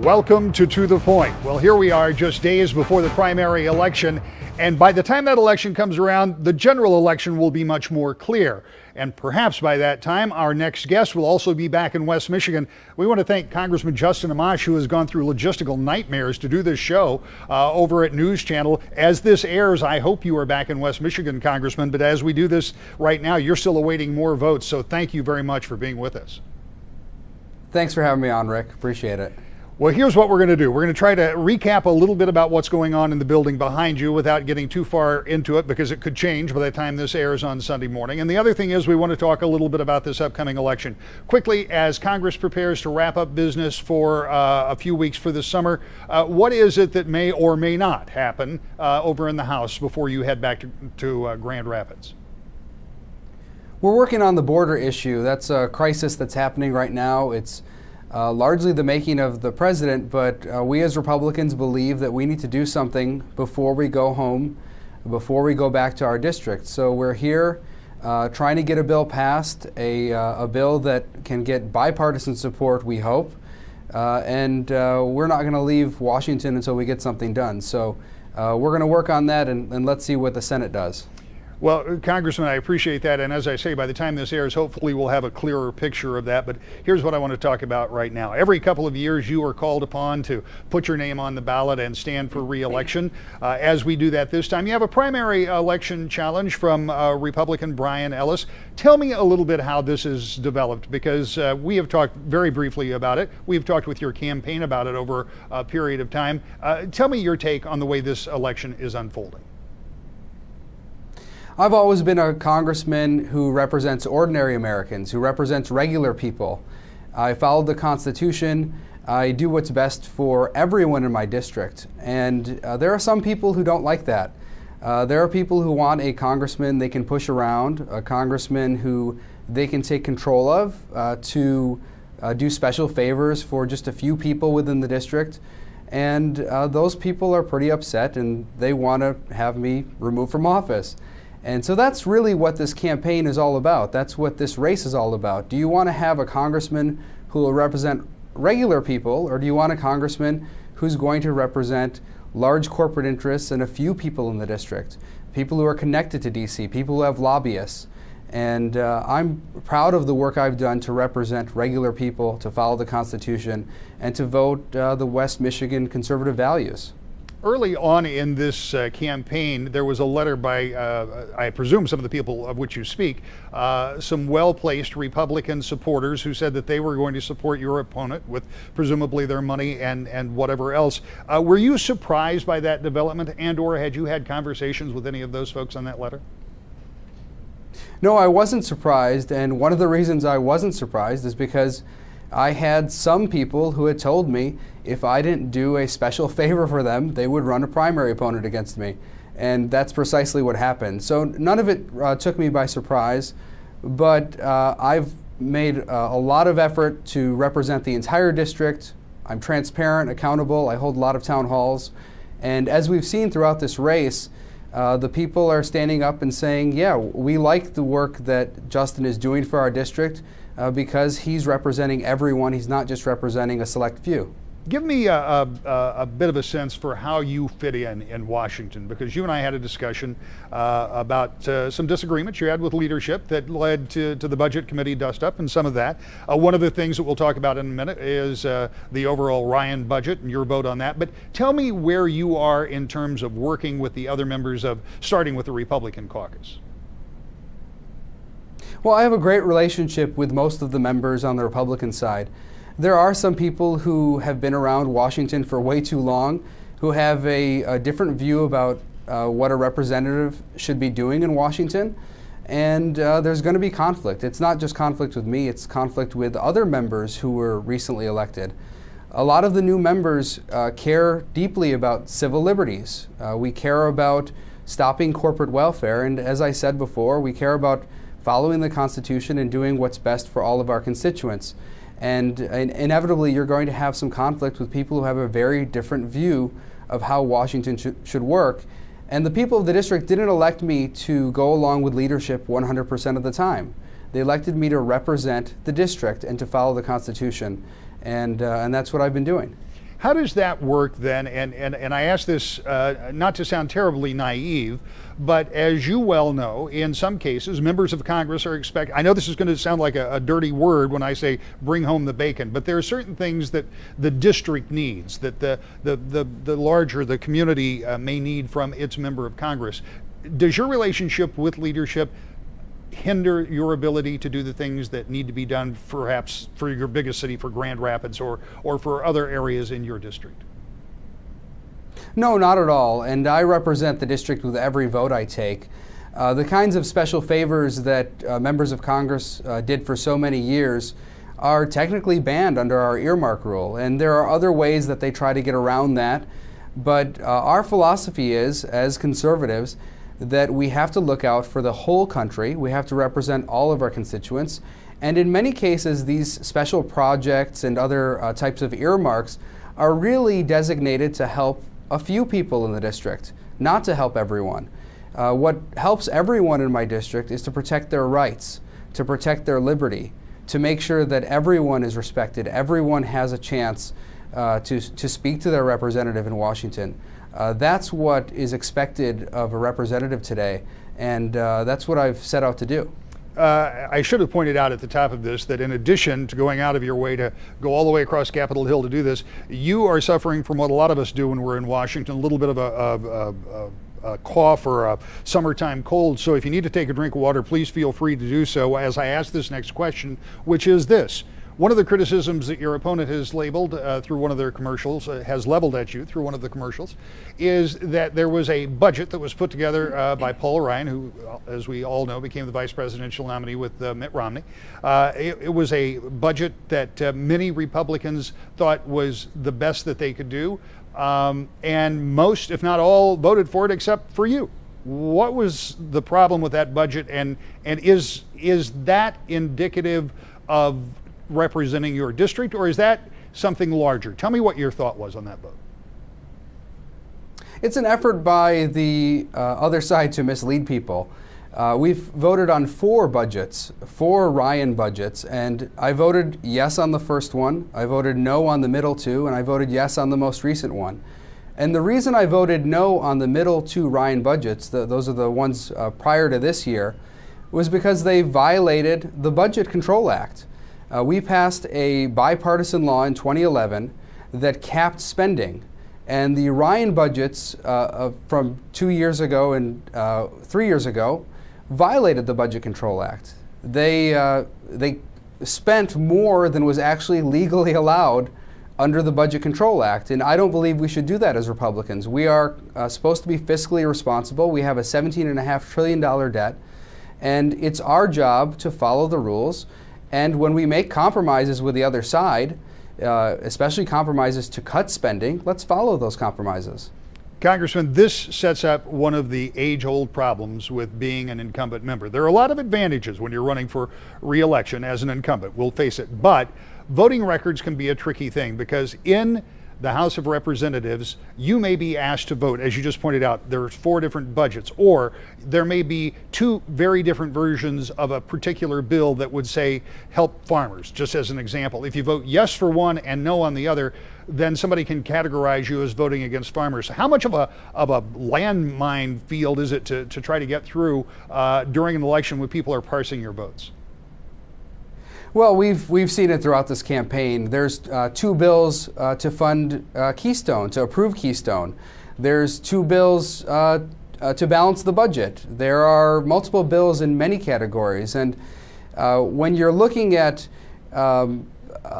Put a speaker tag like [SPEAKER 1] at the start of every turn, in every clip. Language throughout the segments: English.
[SPEAKER 1] Welcome to the Point. Well, here we are just days before the primary election, and by the time that election comes around, the general election will be much more clear. And perhaps by that time, our next guest will also be back in West Michigan. We want to thank Congressman Justin Amash, who has gone through logistical nightmares to do this show over at News Channel. As this airs, I hope you are back in West Michigan, Congressman, but as we do this right now, you're still awaiting more votes, so thank you very much for being with us.
[SPEAKER 2] Thanks for having me on, Rick. Appreciate it.
[SPEAKER 1] Well, here's what we're going to do. We're going to try to recap a little bit about what's going on in the building behind you without getting too far into it, because it could change by the time this airs on Sunday morning. And the other thing is we want to talk a little bit about this upcoming election. Quickly, as Congress prepares to wrap up business for a few weeks for the summer, what is it that may or may not happen over in the House before you head back to Grand Rapids?
[SPEAKER 2] We're working on the border issue. That's a crisis that's happening right now. It's largely the making of the president, but we as Republicans believe that we need to do something before we go home, before we go back to our district. So we're here trying to get a bill passed, a bill that can get bipartisan support, we hope, and we're not going to leave Washington until we get something done. So we're going to work on that, and let's see what the Senate does.
[SPEAKER 1] Well, Congressman, I appreciate that. And as I say, by the time this airs, hopefully we'll have a clearer picture of that. But here's what I want to talk about right now. Every couple of years, you are called upon to put your name on the ballot and stand for re-election. As we do that this time, you have a primary election challenge from Republican Brian Ellis. Tell me a little bit how this is developed, because we have talked very briefly about it. We've talked with your campaign about it over a period of time. Tell me your take on the way this election is unfolding.
[SPEAKER 2] I've always been a congressman who represents ordinary Americans, who represents regular people. I followed the Constitution. I do what's best for everyone in my district. And there are some people who don't like that. There are people who want a congressman they can push around, a congressman who they can take control of to do special favors for just a few people within the district. And those people are pretty upset, and they want to have me removed from office. And so that's really what this campaign is all about. That's what this race is all about. Do you want to have a congressman who will represent regular people, or do you want a congressman who's going to represent large corporate interests and a few people in the district, people who are connected to DC, people who have lobbyists? And I'm proud of the work I've done to represent regular people, to follow the Constitution, and to vote the West Michigan conservative values.
[SPEAKER 1] Early on in this campaign, there was a letter by, I presume, some of the people of which you speak, some well-placed Republican supporters who said that they were going to support your opponent with presumably their money and whatever else. Were you surprised by that development, and/or had you had conversations with any of those folks on that letter?
[SPEAKER 2] No, I wasn't surprised, and one of the reasons I wasn't surprised is because I had some people who had told me if I didn't do a special favor for them, they would run a primary opponent against me. And that's precisely what happened. So none of it took me by surprise, but I've made a lot of effort to represent the entire district. I'm transparent, accountable. I hold a lot of town halls. And as we've seen throughout this race, the people are standing up and saying, yeah, we like the work that Justin is doing for our district. Because he's representing everyone. He's not just representing a select few.
[SPEAKER 1] Give me a bit of a sense for how you fit in Washington, because you and I had a discussion about some disagreements you had with leadership that led to the Budget Committee dust-up and some of that. One of the things that we'll talk about in a minute is the overall Ryan budget and your vote on that. But tell me where you are in terms of working with the other members of, starting with the Republican caucus.
[SPEAKER 2] Well, I have a great relationship with most of the members on the Republican side. There are some people who have been around Washington for way too long, who have a different view about what a representative should be doing in Washington, and there's going to be conflict. It's not just conflict with me, it's conflict with other members who were recently elected. A lot of the new members care deeply about civil liberties. We care about stopping corporate welfare, and as I said before, we care about following the Constitution and doing what's best for all of our constituents. And inevitably, you're going to have some conflict with people who have a very different view of how Washington should work. And the people of the district didn't elect me to go along with leadership 100% of the time. They elected me to represent the district and to follow the Constitution. And that's what I've been doing.
[SPEAKER 1] How does that work then? And I ask this not to sound terribly naive, but as you well know, in some cases, members of Congress are expected. I know this is going to sound like a dirty word when I say bring home the bacon, but there are certain things that the district needs, that the larger the community may need from its member of Congress. Does your relationship with leadership hinder your ability to do the things that need to be done, perhaps for your biggest city, for Grand Rapids, or for other areas in your district?
[SPEAKER 2] No, not at all. And I represent the district with every vote I take. The kinds of special favors that members of Congress did for so many years are technically banned under our earmark rule. And there are other ways that they try to get around that. But our philosophy is, as conservatives, that we have to look out for the whole country. We have to represent all of our constituents. And in many cases, these special projects and other types of earmarks are really designated to help a few people in the district, not to help everyone. What helps everyone in my district is to protect their rights, to protect their liberty, to make sure that everyone is respected, everyone has a chance to speak to their representative in Washington. That's what is expected of a representative today, and that's what I've set out to do.
[SPEAKER 1] I should have pointed out at the top of this that in addition to going out of your way to go all the way across Capitol Hill to do this, you are suffering from what a lot of us do when we're in Washington, a little bit of a cough or a summertime cold. So if you need to take a drink of water, please feel free to do so as I ask this next question, which is this. One of the criticisms that your opponent has labeled through one of their commercials, has leveled at you through one of the commercials, is that there was a budget that was put together by Paul Ryan, who, as we all know, became the vice presidential nominee with Mitt Romney. It was a budget that many Republicans thought was the best that they could do, and most, if not all, voted for it except for you. What was the problem with that budget, and is that indicative of representing your district, or is that something larger? Tell me what your thought was on that vote.
[SPEAKER 2] It's an effort by the other side to mislead people. We've voted on 4 budgets, 4 Ryan budgets, and I voted yes on the first one, I voted no on the middle 2, and I voted yes on the most recent one. And the reason I voted no on the middle 2 Ryan budgets, those are the ones prior to this year, was because they violated the Budget Control Act. We passed a bipartisan law in 2011 that capped spending, and the Ryan budgets from 2 years ago and 3 years ago violated the Budget Control Act. They spent more than was actually legally allowed under the Budget Control Act, and I don't believe we should do that as Republicans. We are supposed to be fiscally responsible. We have a $17.5 trillion debt, and it's our job to follow the rules. And when we make compromises with the other side, especially compromises to cut spending, let's follow those compromises.
[SPEAKER 1] Congressman, this sets up one of the age-old problems with being an incumbent member. There are a lot of advantages when you're running for re-election as an incumbent, we'll face it, but voting records can be a tricky thing because in the House of Representatives, you may be asked to vote. As you just pointed out, there's 4 different budgets, or there may be 2 very different versions of a particular bill that would say help farmers, just as an example. If you vote yes for one and no on the other, then somebody can categorize you as voting against farmers. How much of a landmine field is it to try to get through during an election when people are parsing your votes?
[SPEAKER 2] Well, we've seen it throughout this campaign. There's 2 bills to fund Keystone, to approve Keystone. There's 2 bills to balance the budget. There are multiple bills in many categories. And when you're looking at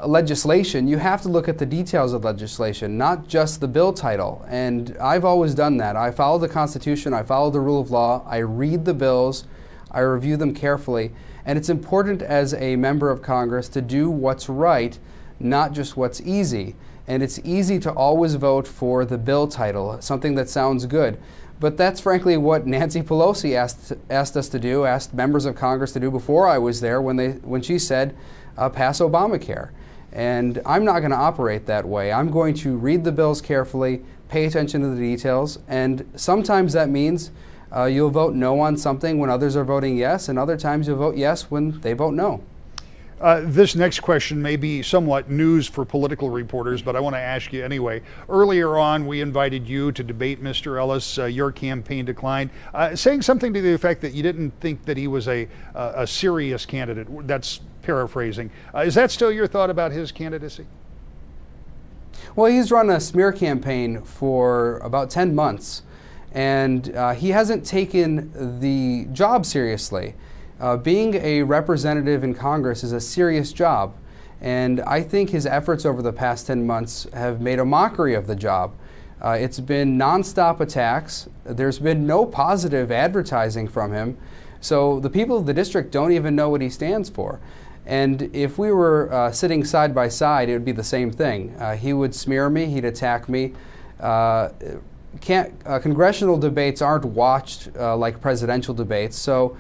[SPEAKER 2] legislation, you have to look at the details of legislation, not just the bill title. And I've always done that. I follow the Constitution, I follow the rule of law, I read the bills, I review them carefully. And it's important as a member of Congress to do what's right, not just what's easy. And it's easy to always vote for the bill title, something that sounds good. But that's frankly what Nancy Pelosi asked us to do, asked members of Congress to do before I was there when she said, pass Obamacare. And I'm not going to operate that way. I'm going to read the bills carefully, pay attention to the details, and sometimes that means you'll vote no on something when others are voting yes, and other times you'll vote yes when they vote no.
[SPEAKER 1] This next question may be somewhat news for political reporters, but I want to ask you anyway. Earlier on, we invited you to debate Mr. Ellis. Your campaign declined, saying something to the effect that you didn't think that he was a serious candidate. That's paraphrasing. Is that still your thought about his candidacy?
[SPEAKER 2] Well, he's run a smear campaign for about 10 months, and he hasn't taken the job seriously. Being a representative in Congress is a serious job, and I think his efforts over the past 10 months have made a mockery of the job. It's been nonstop attacks. There's been no positive advertising from him, so the people of the district don't even know what he stands for. And if we were sitting side by side, it would be the same thing. He would smear me, he'd attack me. Congressional debates aren't watched like presidential debates, so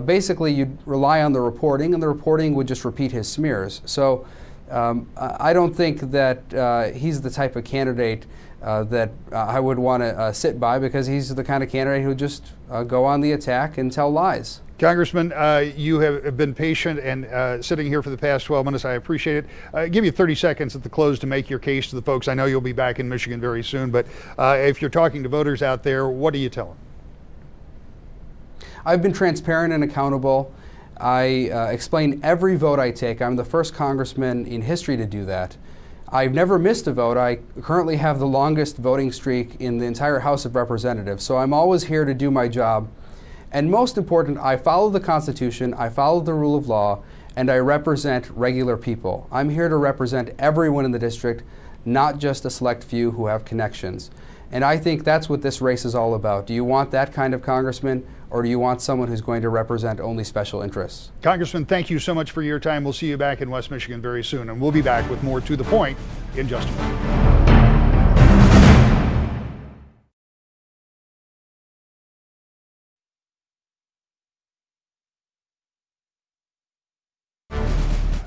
[SPEAKER 2] basically you'd rely on the reporting, and the reporting would just repeat his smears. So I don't think that he's the type of candidate that I would want to sit by, because he's the kind of candidate who would just go on the attack and tell lies.
[SPEAKER 1] Congressman, you have been patient and sitting here for the past 12 minutes. I appreciate it. I'll give you 30 seconds at the close to make your case to the folks. I know you'll be back in Michigan very soon, but if you're talking to voters out there, what do you tell them?
[SPEAKER 2] I've been transparent and accountable. I explain every vote I take. I'm the first congressman in history to do that. I've never missed a vote. I currently have the longest voting streak in the entire House of Representatives, so I'm always here to do my job. And most important, I follow the Constitution, I follow the rule of law, and I represent regular people. I'm here to represent everyone in the district, not just a select few who have connections. And I think that's what this race is all about. Do you want that kind of congressman, or do you want someone who's going to represent only special interests?
[SPEAKER 1] Congressman, thank you so much for your time. We'll see you back in West Michigan very soon, and we'll be back with more To the Point in just a moment.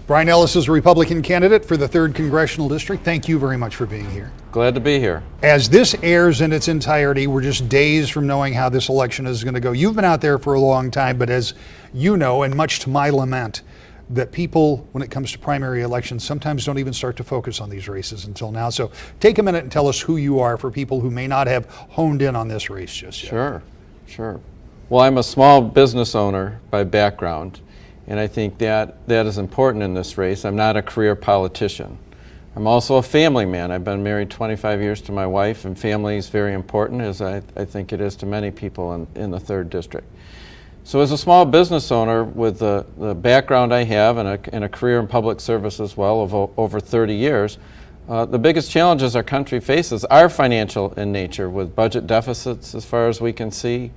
[SPEAKER 1] Brian Ellis is a Republican candidate for the 3rd Congressional District. Thank you very much for being here.
[SPEAKER 3] Glad to be here.
[SPEAKER 1] As this airs in its entirety, we're just days from knowing how this election is going to go. You've been out there for a long time, but as you know, and much to my lament, that people, when it comes to primary elections, sometimes don't even start to focus on these races until now. So take a minute and tell us who you are for people who may not have honed in on this race just yet.
[SPEAKER 3] Sure. Well, I'm a small business owner by background, and I think that is important in this race. I'm not a career politician. I'm also a family man. I've been married 25 years to my wife, and family is very important, as I think it is to many people in the 3rd District. So as a small business owner with the background I have and a career in public service as well of over 30 years, the biggest challenges our country faces are financial in nature, with budget deficits as far as we can see,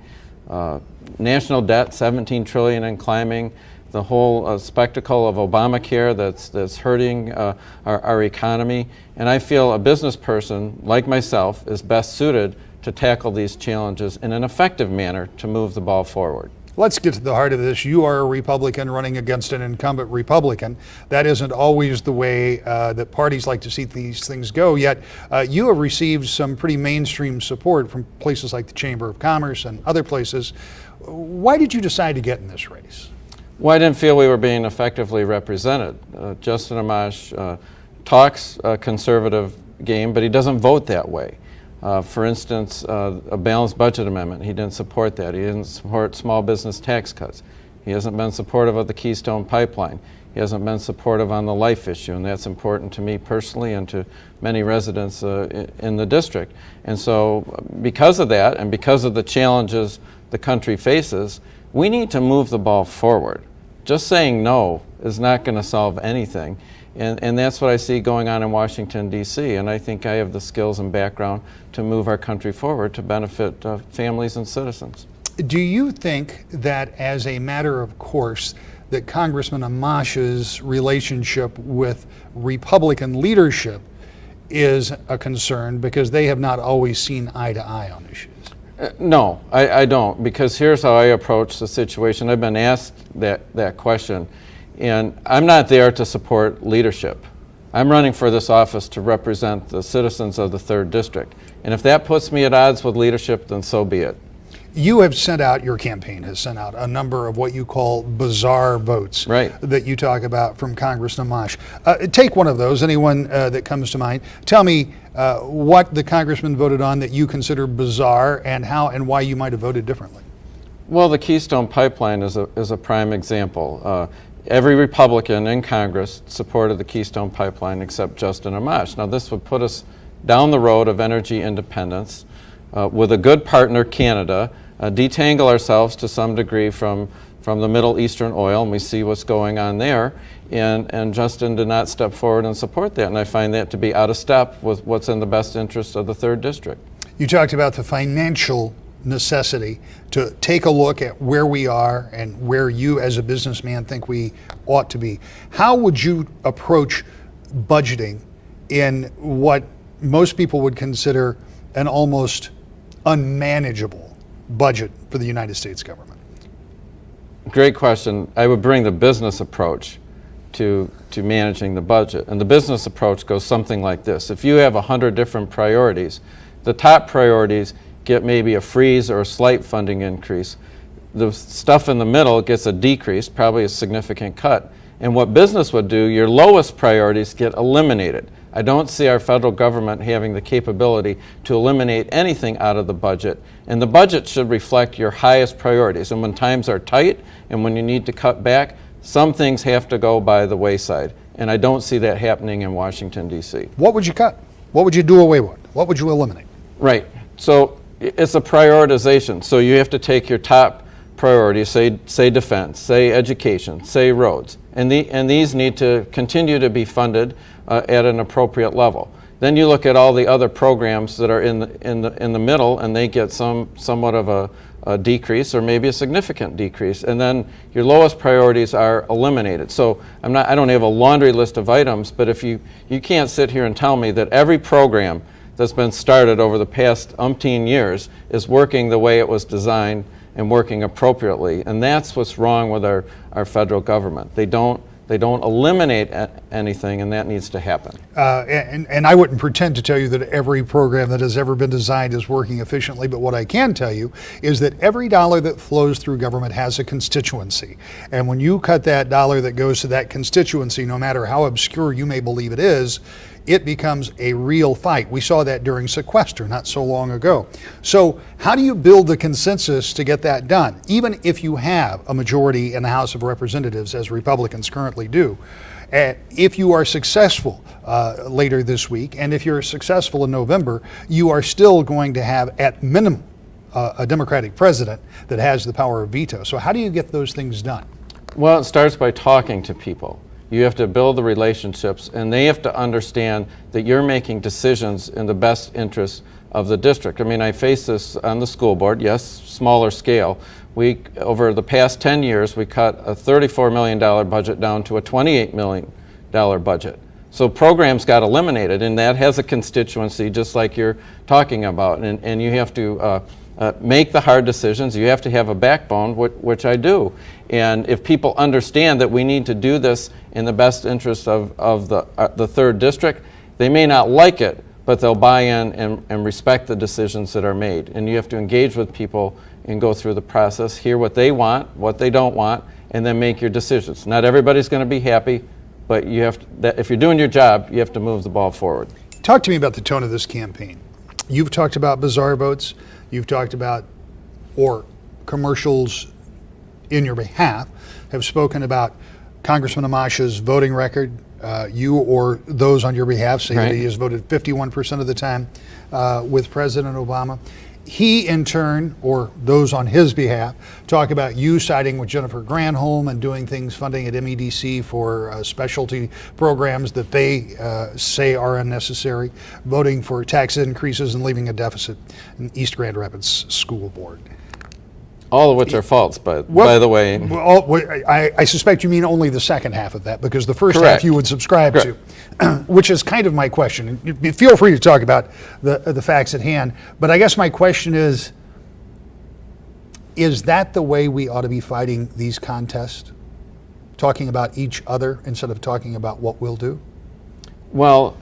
[SPEAKER 3] national debt, $17 trillion and climbing, the whole spectacle of Obamacare that's hurting our economy. And I feel a business person like myself is best suited to tackle these challenges in an effective manner to move the ball forward.
[SPEAKER 1] Let's get to the heart of this. You are a Republican running against an incumbent Republican. That isn't always the way that parties like to see these things go, yet you have received some pretty mainstream support from places like the Chamber of Commerce and other places. Why did you decide to get in this race?
[SPEAKER 3] Well, I didn't feel we were being effectively represented. Justin Amash talks a conservative game, but he doesn't vote that way. For instance, a balanced budget amendment, he didn't support that. He didn't support small business tax cuts. He hasn't been supportive of the Keystone Pipeline. He hasn't been supportive on the life issue, and that's important to me personally and to many residents in the district. And so because of that, and because of the challenges the country faces, we need to move the ball forward. Just saying no is not going to solve anything. And that's what I see going on in Washington, D.C., and I think I have the skills and background to move our country forward to benefit families and citizens.
[SPEAKER 1] Do you think that, as a matter of course, that Congressman Amash's relationship with Republican leadership is a concern because they have not always seen eye to eye on issues?
[SPEAKER 3] No, I don't, because here's how I approach the situation. I've been asked that question. And I'm not there to support leadership. I'm running for this office to represent the citizens of the 3rd District. And if that puts me at odds with leadership, then so be it.
[SPEAKER 1] You have sent out, your campaign has sent out a number of what you call bizarre votes,
[SPEAKER 3] right,
[SPEAKER 1] that you talk about from Congressman Amash. Take one of those, anyone that comes to mind. Tell me what the congressman voted on that you consider bizarre, and how and why you might have voted differently.
[SPEAKER 3] Well, the Keystone Pipeline is a prime example. Every Republican in Congress supported the Keystone Pipeline except Justin Amash. Now, this would put us down the road of energy independence with a good partner, Canada, detangle ourselves to some degree from the Middle Eastern oil, and we see what's going on there. And Justin did not step forward and support that, and I find that to be out of step with what's in the best interest of the 3rd District.
[SPEAKER 1] You talked about the financial necessity to take a look at where we are and where you as a businessman think we ought to be. How would you approach budgeting in what most people would consider an almost unmanageable budget for the United States government?
[SPEAKER 3] Great question. I would bring the business approach to managing the budget. And the business approach goes something like this. If you have 100 different priorities, the top priorities get maybe a freeze or a slight funding increase. The stuff in the middle gets a decrease, probably a significant cut. And what business would do, your lowest priorities get eliminated. I don't see our federal government having the capability to eliminate anything out of the budget. And the budget should reflect your highest priorities. And when times are tight and when you need to cut back, some things have to go by the wayside. And I don't see that happening in Washington, D.C.
[SPEAKER 1] What would you cut? What would you do away with? What would you eliminate?
[SPEAKER 3] Right. So it's a prioritization. So you have to take your top priorities, say defense, say education, say roads, and these need to continue to be funded at an appropriate level. Then you look at all the other programs that are in the middle, and they get somewhat of a decrease or maybe a significant decrease, and then your lowest priorities are eliminated. So I don't have a laundry list of items, but if you can't sit here and tell me that every program that's been started over the past umpteen years is working the way it was designed and working appropriately. And that's what's wrong with our federal government. They don't eliminate anything, and that needs to happen.
[SPEAKER 1] And I wouldn't pretend to tell you that every program that has ever been designed is working efficiently, but what I can tell you is that every dollar that flows through government has a constituency. And when you cut that dollar that goes to that constituency, no matter how obscure you may believe it is, it becomes a real fight. We saw that during sequester not so long ago. So how do you build the consensus to get that done? Even if you have a majority in the House of Representatives, as Republicans currently do, if you are successful later this week, and if you're successful in November, you are still going to have, at minimum, a Democratic president that has the power of veto. So how do you get those things done?
[SPEAKER 3] Well, it starts by talking to people. You have to build the relationships, and they have to understand that you're making decisions in the best interest of the district. I mean, I face this on the school board, yes, smaller scale. Over the past 10 years, we cut a $34 million budget down to a $28 million budget. So programs got eliminated, and that has a constituency just like you're talking about, and you have to make the hard decisions. You have to have a backbone, which I do. And if people understand that we need to do this in the best interest of the 3rd District, they may not like it, but they'll buy in and respect the decisions that are made. And you have to engage with people and go through the process, hear what they want, what they don't want, and then make your decisions. Not everybody's going to be happy, but if you're doing your job, you have to move the ball forward.
[SPEAKER 1] Talk to me about the tone of this campaign. You've talked about bizarre votes. You've talked about, or commercials in your behalf have spoken about Congressman Amash's voting record. You or those on your behalf say that he has voted 51% of the time with President Obama. He, in turn, or those on his behalf, talk about you siding with Jennifer Granholm and doing things, funding at MEDC for specialty programs that they say are unnecessary, voting for tax increases and leaving a deficit in East Grand Rapids School Board.
[SPEAKER 3] All of which are false, by the way.
[SPEAKER 1] Well, I suspect you mean only the second half of that, because the first
[SPEAKER 3] Correct.
[SPEAKER 1] half you would subscribe
[SPEAKER 3] Correct.
[SPEAKER 1] to, which is kind of my question. Feel free to talk about the facts at hand, but I guess my question is that the way we ought to be fighting these contests? Talking about each other instead of talking about what we'll do?
[SPEAKER 3] Well,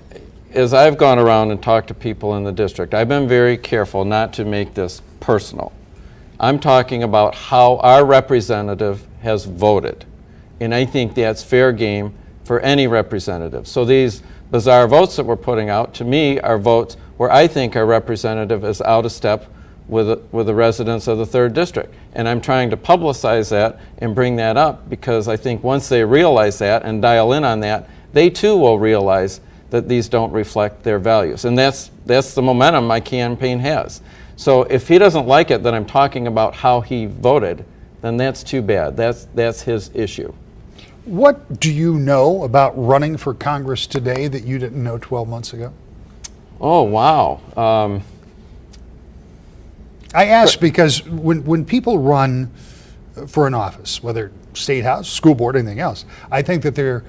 [SPEAKER 3] as I've gone around and talked to people in the district, I've been very careful not to make this personal. I'm talking about how our representative has voted. And I think that's fair game for any representative. So these bizarre votes that we're putting out, to me, are votes where I think our representative is out of step with the residents of the 3rd District. And I'm trying to publicize that and bring that up because I think once they realize that and dial in on that, they too will realize that these don't reflect their values. And that's the momentum my campaign has. So if he doesn't like it that I'm talking about how he voted, then that's too bad. That's his issue.
[SPEAKER 1] What do you know about running for Congress today that you didn't know 12 months ago?
[SPEAKER 3] Oh, wow.
[SPEAKER 1] I ask because when people run for an office, whether state house, school board, anything else, I think that there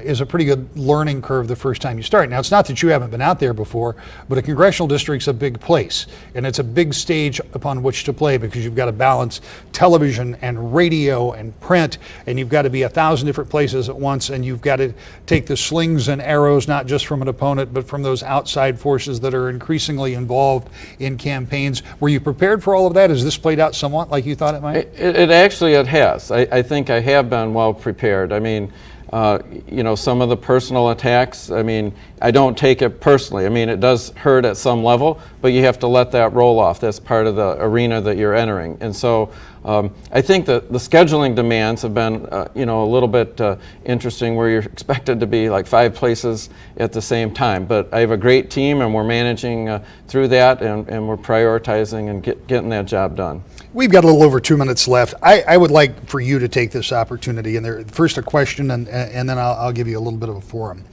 [SPEAKER 1] is a pretty good learning curve the first time you start. Now, it's not that you haven't been out there before, but a congressional district's a big place, and it's a big stage upon which to play because you've got to balance television and radio and print, and you've got to be 1,000 different places at once, and you've got to take the slings and arrows not just from an opponent, but from those outside forces that are increasingly involved in campaigns. Were you prepared for all of that? Has this played out somewhat like you thought it might?
[SPEAKER 3] It actually has. I think I have been well prepared. I mean, some of the personal attacks, I don't take it personally. It does hurt at some level, but you have to let that roll off. That's part of the arena that you're entering. And so I think that the scheduling demands have been, a little bit interesting where you're expected to be like 5 places at the same time. But I have a great team, and we're managing through that, and we're prioritizing and getting that job done.
[SPEAKER 1] We've got a little over 2 minutes left. I would like for you to take this opportunity, and first a question, and then I'll give you a little bit of a forum.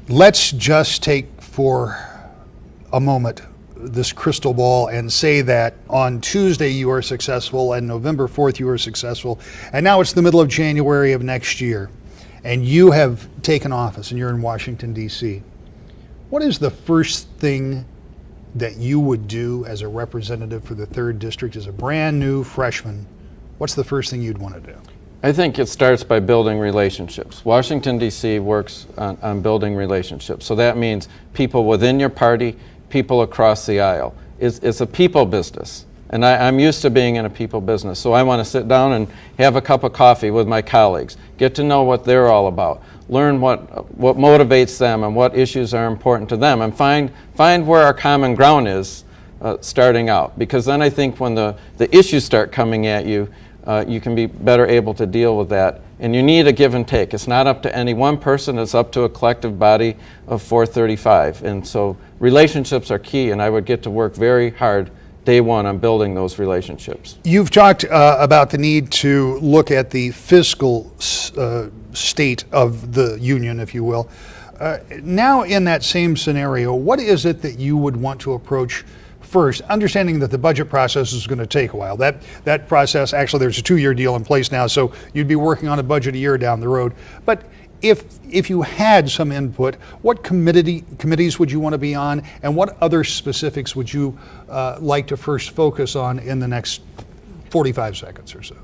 [SPEAKER 1] Let's just take for a moment this crystal ball and say that on Tuesday you are successful and November 4th you are successful, and now it's the middle of January of next year, and you have taken office and you're in Washington, D.C. What is the first thing that you would do as a representative for the 3rd District as a brand new freshman? What's the first thing you'd want to do?
[SPEAKER 3] I think it starts by building relationships. Washington, D.C. works on building relationships. So that means people within your party, people across the aisle. It's a people business. And I'm used to being in a people business. So I want to sit down and have a cup of coffee with my colleagues, get to know what they're all about, learn what motivates them and what issues are important to them, and find where our common ground is starting out. Because then I think when the issues start coming at you, you can be better able to deal with that. And you need a give and take. It's not up to any one person, it's up to a collective body of 435. And so relationships are key, and I would get to work very hard day one on building those relationships.
[SPEAKER 1] You've talked about the need to look at the fiscal state of the union, if you will. Now in that same scenario, what is it that you would want to approach first, understanding that the budget process is going to take a while? That process, actually there's a 2-year deal in place now, so you'd be working on a budget a year down the road. But if you had some input, what committees would you want to be on, and what other specifics would you like to first focus on in the next 45 seconds or so?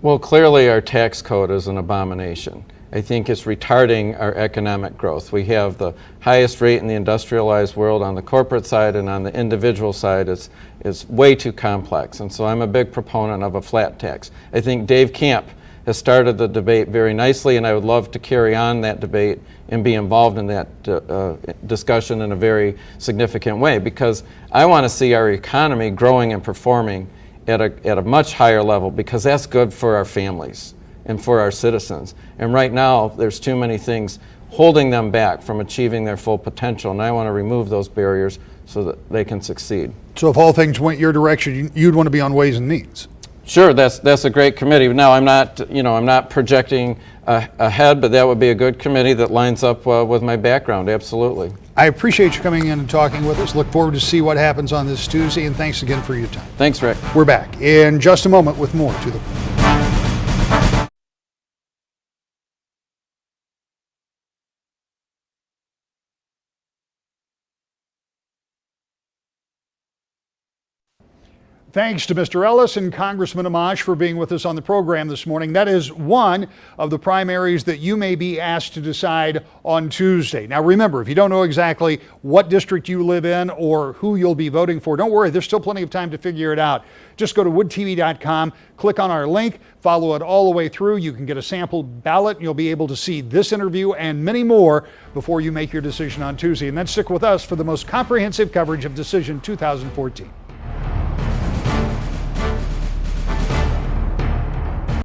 [SPEAKER 3] Well, clearly our tax code is an abomination. I think it's retarding our economic growth. We have the highest rate in the industrialized world on the corporate side, and on the individual side it's way too complex. And so I'm a big proponent of a flat tax. I think Dave Camp has started the debate very nicely, and I would love to carry on that debate and be involved in that discussion in a very significant way, because I want to see our economy growing and performing at a much higher level, because that's good for our families and for our citizens. And right now there's too many things holding them back from achieving their full potential, and I want to remove those barriers so that they can succeed.
[SPEAKER 1] So if all things went your direction, you'd want to be on Ways and Means?
[SPEAKER 3] Sure, that's a great committee. Now I'm not projecting ahead, but that would be a good committee that lines up with my background. Absolutely.
[SPEAKER 1] I appreciate you coming in and talking with us. Look forward to see what happens on this Tuesday, and thanks again for your time.
[SPEAKER 3] Thanks, Rick.
[SPEAKER 1] We're back in just a moment with more To the Point. Thanks to Mr. Ellis and Congressman Amash for being with us on the program this morning. That is one of the primaries that you may be asked to decide on Tuesday. Now remember, if you don't know exactly what district you live in or who you'll be voting for, don't worry, there's still plenty of time to figure it out. Just go to woodtv.com, click on our link, follow it all the way through. You can get a sample ballot and you'll be able to see this interview and many more before you make your decision on Tuesday. And then stick with us for the most comprehensive coverage of Decision 2014.